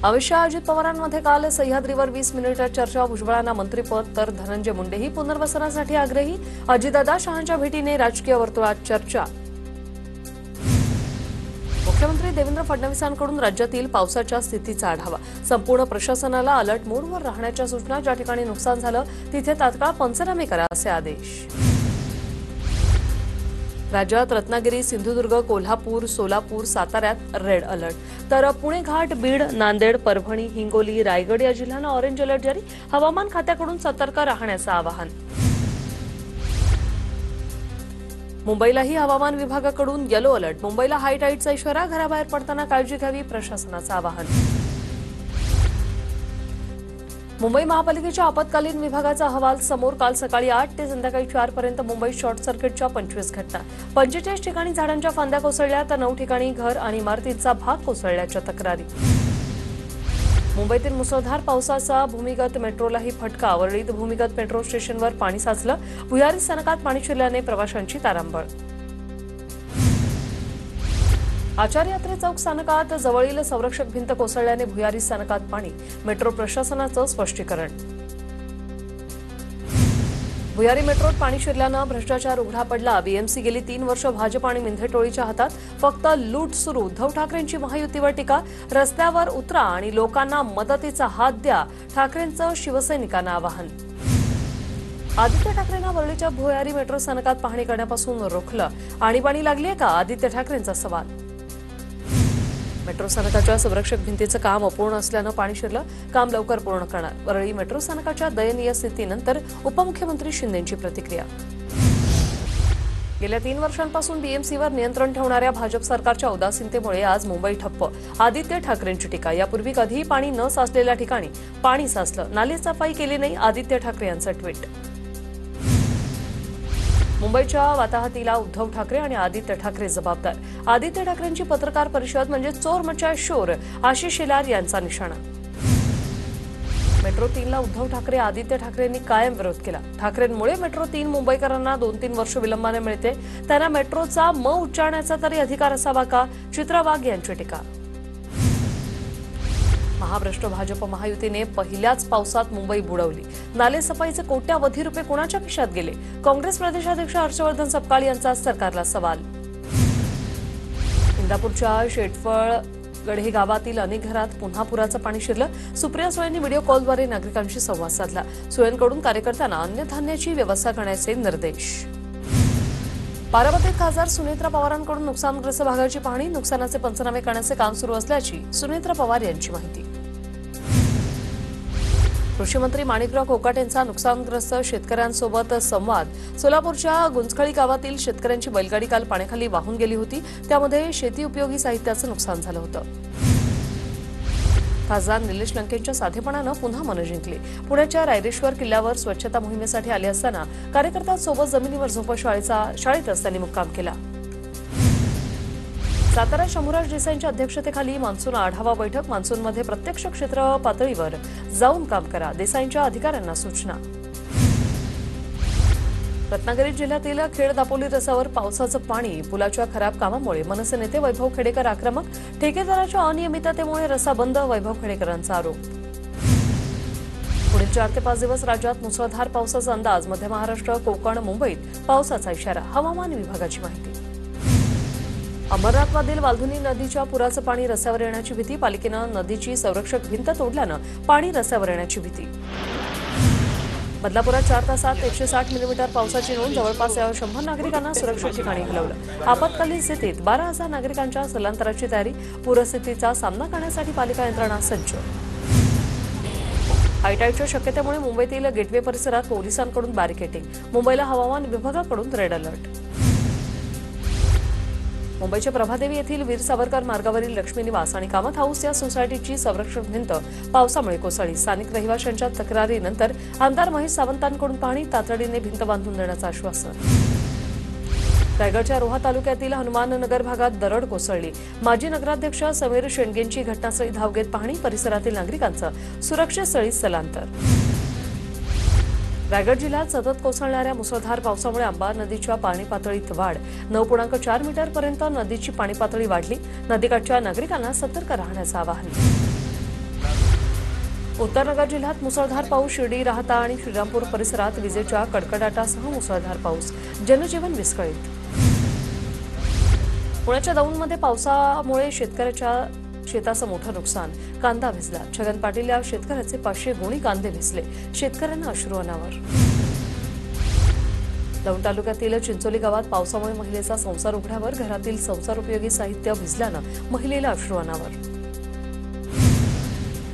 अमित शहा अजित पवारांमध्ये काल सह्याद्रीवर 20 मिनिटे चर्चा. भुजबळांना मंत्रिपद तर धनंजय मुंडेही पुनर्वसनासाठी आग्रही. अजितदादा शहांच्या भेटीने राजकीय वर्तुळात चर्चा. मुख्यमंत्री देवेंद्र फडणवीसांकडून राज्यातील पावसाच्या स्थितीचा आढावा. संपूर्ण प्रशासनाला अलर्ट मोडवर राहण्याच्या सूचना. ज्या ठिकाणी नुकसान झालं तिथे तात्काळ पंचनामे करा असे आदेश. राज्यात रत्नागिरी, सिंधुदुर्ग, कोल्हापूर, सोलापूर, साताऱ्यात रेड अलर्ट. तर पुणे घाट, बीड, नांदेड, परभणी, हिंगोली, रायगड या जिल्ह्यांना ऑरेंज अलर्ट जारी. हवामान खात्याकडून सतर्क राहण्याचं आवाहन. मुंबईलाही हवामान विभागाकडून येलो अलर्ट. मुंबईला हाय टाईडचा इशारा. घराबाहेर पडताना काळजी घ्यावी, प्रशासनाचं आवाहन. मुंबई महापालिकेच्या आपत्कालीन विभागाचा अहवाल समोर. काल सकाळी 8 ते संध्याकाळी 4 पर्यंत मुंबईत शॉर्ट सर्किटच्या 25 घटना. 45 ठिकाणी झाडांच्या फांद्या कोसळल्या तर 9 ठिकाणी घर आणि इमारतींचा भाग कोसळल्याच्या तक्रारी. मुंबईतील मुसळधार पावसाचा भूमिगत मेट्रोलाही फटका. वरळीत भूमिगत मेट्रो स्टेशनवर पाणी साचलं. भुयारी स्थानकात पाणी शिरल्याने प्रवाशांची तारांबळ. आचार्य यात्रे चौक स्थानकात जवळील संरक्षक भिंत कोसळल्याने भुयारी स्थानकात पाणी. मेट्रो प्रशासनाचं स्पष्टीकरण. भुयारी मेट्रोत पाणी शिरल्यानं भ्रष्टाचार उघडा पडला. बीएमसी गेली 3 वर्ष भाजप आणि मिंधे टोळीच्या हातात. फक्त लूट सुरू. उद्धव ठाकरेंची महायुतीवर टीका. रस्त्यावर उतरा आणि लोकांना मदतीचा हात द्या, ठाकरेंचं शिवसैनिकांना आवाहन. आदित्य ठाकरेंना वरळीच्या भुयारी मेट्रो स्थानकात पाहणी करण्यापासून रोखलं. आणीबाणी लागलीय का, आदित्य ठाकरेंचा सवाल. मेट्रो स्थानकाच्या संरक्षक भिंतीचं काम अपूर्ण असल्यानं पाणी शिरलं. काम लवकर पूर्ण करणार. वरळी मेट्रो स्थानकाच्या दयनीय स्थितीनंतर उपमुख्यमंत्री शिंदेंची प्रतिक्रिया. गेल्या 3 वर्षांपासून बीएमसीवर नियंत्रण ठेवणाऱ्या भाजप सरकारच्या उदासीनतेमुळे आज मुंबई ठप्प. आदित्य ठाकरेंची टीका. यापूर्वी कधीही पाणी न साचलेल्या ठिकाणी पाणी साचलं. नाली सफाई केली नाही, आदित्य ठाकरे यांचं ट्विट. मुंबईच्या वाताहतीला उद्धव ठाकरे आणि आदित्य ठाकरे जबाबदार. आदित्य ठाकरेंची पत्रकार परिषद म्हणजे चोर मचा शोर, आशिष शेलार यांचा निशाणा. मेट्रो 3ला उद्धव ठाकरे, आदित्य ठाकरेंनी कायम विरोध केला. ठाकरेंमुळे मेट्रो 3 मुंबईकरांना 2-3 वर्ष विलंबाने मिळते. त्यांना मेट्रोचा म उच्चारण्याचा तरी अधिकार असावा का, चित्रा वाघ यांची टीका. महाभ्रष्ट भाजप महायुतीने पहिल्याच पावसात मुंबई बुडवली. नालेसफाईचे कोट्यावधी रुपये कोणाच्या खिशात गेले. काँग्रेस प्रदेशाध्यक्ष हर्षवर्धन सपकाळ यांचा सरकारला सवाल. इंदापूरच्या शेटफळ गढे गावातील अनेक घरात पुन्हा पुराचं पाणी शिरलं. सुप्रिया सुळेंनी व्हिडिओ कॉलद्वारे नागरिकांशी संवाद साधला. सुळेंकडून कार्यकर्त्यांना अन्नधान्याची व्यवस्था करण्याचे निर्देश. बारामतीत खासदार सुनेत्रा पवारांकडून नुकसानग्रस्त भागाची पाहणी. नुकसानाचे पंचनामे करण्याचे काम सुरू असल्याची सुनेत्रा पवार यांची माहिती. कृषी मंत्री माणिकराव कोकाटे यांचा नुकसानग्रस्त शेतकऱ्यांसोबत संवाद. सोलापूरच्या गुंजखळी गावातील शेतकऱ्यांची बैलगाडी काल पाण्याखाली वाहून गेली होती. त्यामध्ये शेती उपयोगी साहित्याचं नुकसान झालं होतं. खासदार निलेश लंकेंच्या साधेपणानं पुन्हा मनं जिंकली. पुण्याच्या रायरेश्वर किल्ल्यावर स्वच्छता मोहिमेसाठी आले असताना कार्यकर्त्यांसोबत जमिनीवर शाळेतच त्यांनी मुक्काम केला. सातारा शंभूराज देसाईंच्या अध्यक्षतेखाली मान्सून आढावा बैठक. मान्सूनमध्ये प्रत्यक्ष क्षेत्र पातळीवर जाऊन काम करा, देसाईंच्या अधिकाऱ्यांना सूचना. रत्नागिरी जिल्ह्यातील खेड दापोली रस्त्यावर पावसाचं पाणी. पुलाच्या खराब कामामुळे मनसे नेते वैभव खेडेकर आक्रमक. ठेकेदाराच्या अनियमिततेमुळे रस्ता बंद, वैभव खेडेकरांचा आरोप. पुढील 4 ते 5 दिवस राज्यात मुसळधार पावसाचा अंदाज. मध्य महाराष्ट्र, कोकण, मुंबईत पावसाचा इशारा. हवामान विभागाची माहिती. अमरनाथमधील वाल्धुनी नदीच्या पुराचं पाणी रस्त्यावर येण्याची भीती. पालिकेनं नदीची संरक्षक भिंत तोडल्यानं पाणी रस्त्यावर येण्याची भीती. बदलापुरात 4 तासात 160 मिलीमीटर पावसाची नोंद. जवळपास 100 नागरिकांना सुरक्षित ठिकाणी हलवलं. आपत्कालीन स्थितीत 12,000 नागरिकांच्या स्थलांतराची तयारी. पूरस्थितीचा सामना करण्यासाठी पालिका यंत्रणा सज्ज. हायटाईडच्या शक्यतेमुळे मुंबईतील गेटवे परिसरात पोलिसांकडून बॅरिकेडिंग. मुंबईला हवामान विभागाकडून रेड अलर्ट. मुंबईच्या प्रभादेवी येथील वीर सावरकर मार्गावरील लक्ष्मी निवास आणि कामत हाऊस या सोसायटीची संरक्षक भिंत पावसामुळे कोसळली. स्थानिक रहिवाशांच्या तक्रारीनंतर आमदार महेश सावंतांकडून पाहणी. तातडीने भिंत बांधून देण्याचं आश्वासन. रायगडच्या रोहा तालुक्यातील हनुमाननगर भागात दरड कोसळली. माजी नगराध्यक्ष समीर शेंडगेंची घटनास्थळी धाव घेत पाहणी. परिसरातील नागरिकांचं सुरक्षित स्थळी स्थलांतर. रायगड जिल्ह्यात सतत कोसळणाऱ्या मुसळधार पावसामुळे अंबा नदीच्या पाणी पातळीत वाढ. 9.4 मीटरपर्यंत नदीची पाणी पातळी वाढली. नदीकाठच्या नागरिकांना सतर्क राहण्याचं आवाहन. उत्तरनगर जिल्ह्यात मुसळधार पाऊस, शिर्डी, राहता आणि श्रीरामपूर परिसरात विजेच्या कडकडाटासह मुसळधार पाऊस, जनजीवन विस्कळीत. पुण्याच्या दौंडमध्ये पावसामुळे शेतकऱ्याच्या शेताचं मोठं नुकसान, कांदा भिजला. छगन पाटील या शेतकऱ्याचे 500 गोणी कांदे भिजले, शेतकऱ्यांना अश्रू अनावर. दौंड तालुक्यातील चिंचोली गावात पावसामुळे महिलेचा संसार उघड्यावर, घरातील संसारोपयोगी साहित्य भिजल्यानं महिलेला अश्रू अनावर.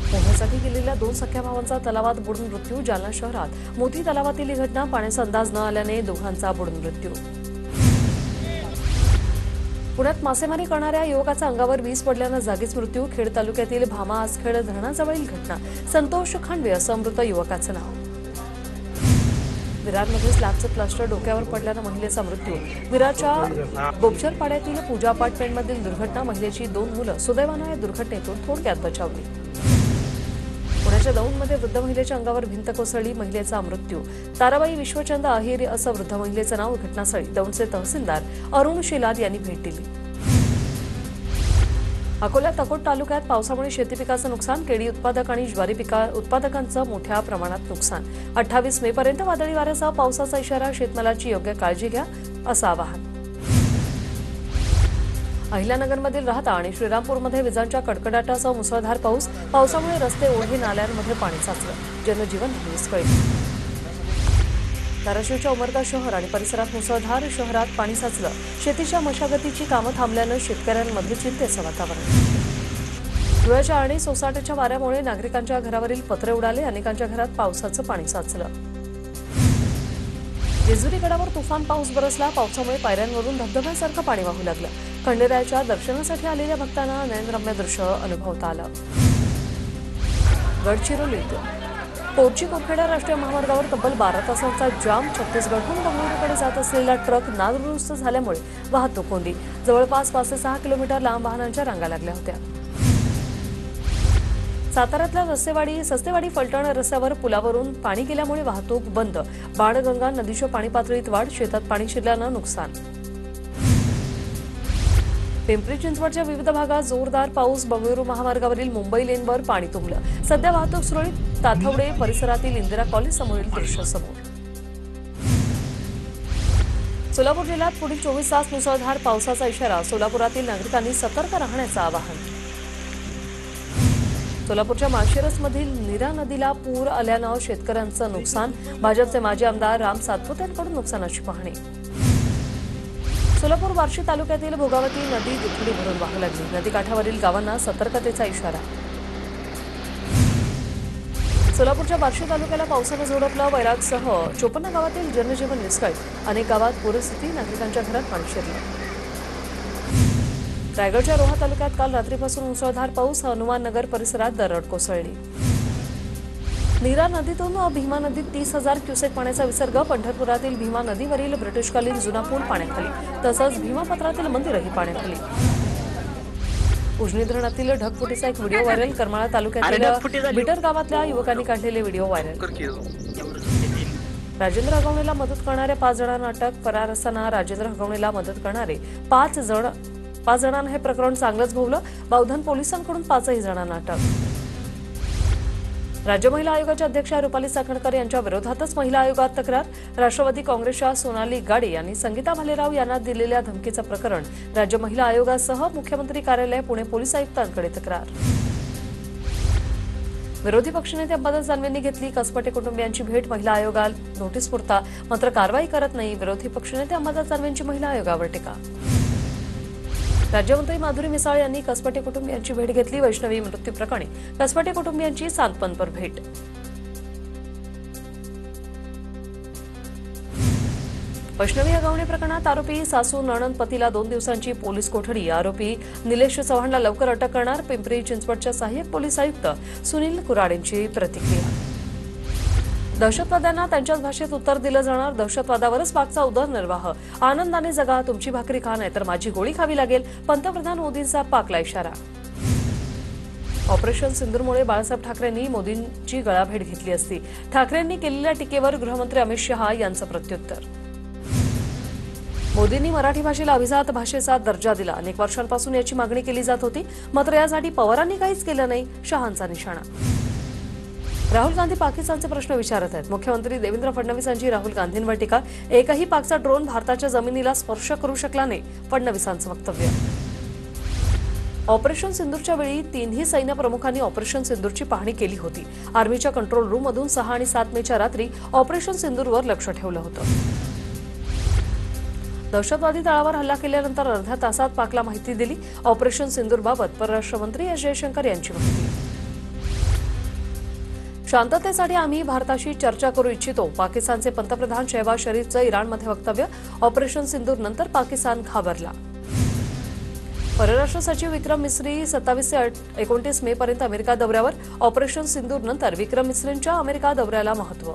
पोहण्यासाठी गेलेल्या 2 सख्या भावांचा तलावात बुडून मृत्यू, जालना शहरात मोती तलावातील ही घटना, पाण्याचा अंदाज न आल्याने दोघांचा बुडून मृत्यू. पुण्यात मासेमारी करणाऱ्या युवकाचा अंगावर वीज पडल्यानं जागीच मृत्यू, खेड तालुक्यातील भामा आसखेड धरणाजवळील घटना, संतोष खांडवे असं मृत युवकाचं नाव. विरारमध्ये स्लॅबचं प्लास्टर डोक्यावर पडल्यानं महिलेचा मृत्यू, विरारच्या बोबजर पाड्यातील पूजा अपार्टमेंटमधील दुर्घटना, महिलेची 2 मुलं सुदैवानं या दुर्घटनेतून थोडक्यात बचावली. पुण्याच्या दौंडमध्ये वृद्ध महिलेच्या अंगावर भिंत कोसळली, महिलेचा मृत्यू, ताराबाई विश्वचंद अहिर असं वृद्ध महिलेचं नाव. घटनास्थळी दौंडचे तहसीलदार अरुण शेलाद यांनी भेट दिली. अकोला तकोट तालुक्यात पावसामुळे शेती पिकाचं नुकसान, केळी उत्पादक आणि ज्वारी उत्पादकांचं मोठ्या प्रमाणात नुकसान. 28 मे पर्यंत वादळी वाऱ्यासह पावसाचा इशारा, शेतमालाची योग्य काळजी घ्या असं आवाहन. अहिल्यानगरमधील राहता आणि श्रीरामपूरमध्ये विजांच्या कडकडाटासह मुसळधार पाऊस, पावसामुळे रस्ते, ओढे, नाल्यांमध्ये पाणी साचलं, जनजीवन विस्कळीत. धाराशिवच्या उमरगा शहर आणि परिसरात मुसळधार, शहरात पाणी साचलं, शेतीच्या मशागतीची कामं थांबल्यानं शेतकऱ्यांमध्ये चिंतेचं वातावरण. धुळ्याच्या आणि सोसाट्याच्या वाऱ्यामुळे नागरिकांच्या घरावरील पत्रे उडाले, अनेकांच्या घरात पावसाचं पाणी साचलं. जेजुरी गडावर तुफान पाऊस बरसला, पावसामुळे पायऱ्यांवरून धबधब्यासारखं पाणी वाहू लागलं. खंडेरायाच्या दर्शनासाठी आलेल्या भक्तांना नयनरम्य दृश्य अनुभवता आलं. गडचिरोलीत पोर्ची कोरखेडा राष्ट्रीय महामार्गावर तब्बल 12 तासांचा जाम, छत्तीसगडहून बंगळुरूकडे जात असलेला ट्रक नादुरुस्त झाल्यामुळे वाहतूक कोंडी. जवळपास 5 ते 6 किलोमीटर लांब वाहनांच्या रांगा लागल्या होत्या. साताऱ्यातल्या सस्तेवाडी फलटण रस्त्यावर पुलावरून पाणी गेल्यामुळे वाहतूक बंद. बाणगंगा नदीच्या पाणी पातळीत वाढ, शेतात पाणी शिरल्यानं नुकसान. पिंपरी चिंचवडच्या विविध भागात जोरदार पाऊस, बंगळुरू महामार्गावरील मुंबई लेनवर पाणी तुंबलं. सध्या वाहतूक सुरळीत. ताथवडे परिसरातील इंदिरा कॉलेज समोरील दृश्य समोर. सोलापूर जिल्ह्यात पुढील 24 तास मुसळधार पावसाचा इशारा, सोलापुरातील नागरिकांनी सतर्क राहण्याचं आवाहन. सोलापूरच्या माळशिरसमधील नीरा नदीला पूर आल्यानं शेतकऱ्यांचं नुकसान, भाजपचे माजी आमदार राम सातपुतेंकडून नुकसानाची पाहणी. सोलापूर बार्शी तालुक्यातील भोगावती नदी दुथडी भरून वाहू लागली, नदीकाठावरील गावांना सतर्कतेचा इशारा. सोलापूरच्या बार्शी तालुक्याला पावसानं झोडपलं, वैरागसह 54 गावातील जनजीवन विस्कळीत, अनेक गावात पूरस्थिती, नागरिकांच्या घरात पाणी शिरलं. रायगडच्या रोहा तालुक्यात काल रात्रीपासून मुसळधार पाऊस, हनुमाननगर परिसरात दरड कोसळली. नीरा नदीतून भीमा नदीत 30,000 क्युसेक पाण्याचा विसर्ग, पंढरपुरातील भीमा नदीवरील ब्रिटिशकालीन जुना पूल पाण्याखाली, तसंच भीमापत्रातील मंदिरही पाण्याखाली. उजनी धरणातील ढगफुटीचा एक व्हिडिओ व्हायरल, करमाळा तालुक्यातील बिटर गावातल्या युवकांनी काढलेले व्हिडिओ व्हायरल. राजेंद्र हगवणेला मदत करणाऱ्या 5 जणांना अटक, फरार असताना राजेंद्र हगवणेला मदत करणारे 5 जणांना हे प्रकरण चांगलंच भोवलं, बावधन पोलिसांकडून 5ही जणांना अटक. राज्य महिला आयोगाच्या अध्यक्षा रुपाली चाकणकर यांच्या विरोधातच महिला आयोगात तक्रार, राष्ट्रवादी काँग्रेसच्या सोनाली गाडे यांनी संगीता भालेराव यांना दिलेल्या धमकीचं प्रकरण, राज्य महिला आयोगासह मुख्यमंत्री कार्यालय, पुणे पोलीस आयुक्तांकडे तक्रार. विरोधी पक्षनेते अंबादास दानवेंनी घेतली कसपटे कुटुंबियांची भेट, महिला आयोगाला नोटीस पुरता मात्र कारवाई करत नाही, विरोधी पक्षनेते अंबादास दानवेंची महिला आयोगावर टीका. राज्यमंत्री माधुरी मिसाळ यांनी कसपटे कुटुंबियांची भेट घेतली, वैष्णवी मृत्यू प्रकरणी कसपटे कुटुंबियांची सांत्वनपर भेट. वैष्णवी हगवणे प्रकरणात आरोपी सासू नणंद पतीला 2 दिवसांची पोलीस कोठडी, आरोपी निलेश चव्हाणला लवकर अटक करणार, पिंपरी चिंचवडच्या सहाय्यक पोलीस आयुक्त सुनील कुराडेंची प्रतिक्रिया. दहशतवाद्यांना त्यांच्याच भाषेत उत्तर दिलं जाणार, दहशतवादावरच पाकचा उदरनिर्वाह, आनंदाने जगा, तुमची भाकरी खा नाही तर माझी गोळी खावी लागेल, पंतप्रधान मोदींचा पाकला इशारा. ऑपरेशन सिंदूरमुळे बाळासाहेब ठाकरेंनी मोदींची गळाभेट घेतली असती, ठाकरेंनी केलेल्या टीकेवर गृहमंत्री अमित शहा यांचं प्रत्युत्तर. मोदींनी मराठी भाषेला अभिजात भाषेचा दर्जा दिला, अनेक वर्षांपासून याची मागणी केली जात होती, मात्र यासाठी पवारांनी काहीच केलं नाही, शहांचा निशाणा. राहुल गांधी पाकिस्तानचे प्रश्न विचारत आहेत. मुख्यमंत्री देवेंद्र फडणवीस यांची राहुल गांधींवर टीका. एकही पाकचा ड्रोन भारताच्या जमिनीला स्पर्श करू शकला नाही, फडणवीसांचं वक्तव्य. ऑपरेशन सिंदूरच्या वेळी तिन्ही सैन्य प्रमुखांनी ऑपरेशन सिंदूरची पाहणी केली होती. आर्मीच्या कंट्रोल रूममधून 6 आणि 7 मेच्या रात्री ऑपरेशन सिंदूरवर लक्ष ठेवलं होतं. दहशतवादी तळावर हल्ला केल्यानंतर अर्ध्या तासात पाकला माहिती दिली. ऑपरेशन सिंदूरबाबत परराष्ट्र मंत्री एस जयशंकर यांची माहिती. शांततेसाठी आम्ही भारताशी चर्चा करू इच्छितो. पाकिस्तानचे पंतप्रधान शहबाज शरीफचं इराणमध्ये वक्तव्य. ऑपरेशन सिंदूर नंतर पाकिस्तान घाबरला. परराष्ट्र सचिव विक्रम मिस्री 27 ते 29 मे पर्यंत अमेरिका दौऱ्यावर. ऑपरेशन सिंदूर नंतर विक्रम मिस्रींच्या अमेरिका दौऱ्याला महत्त्व.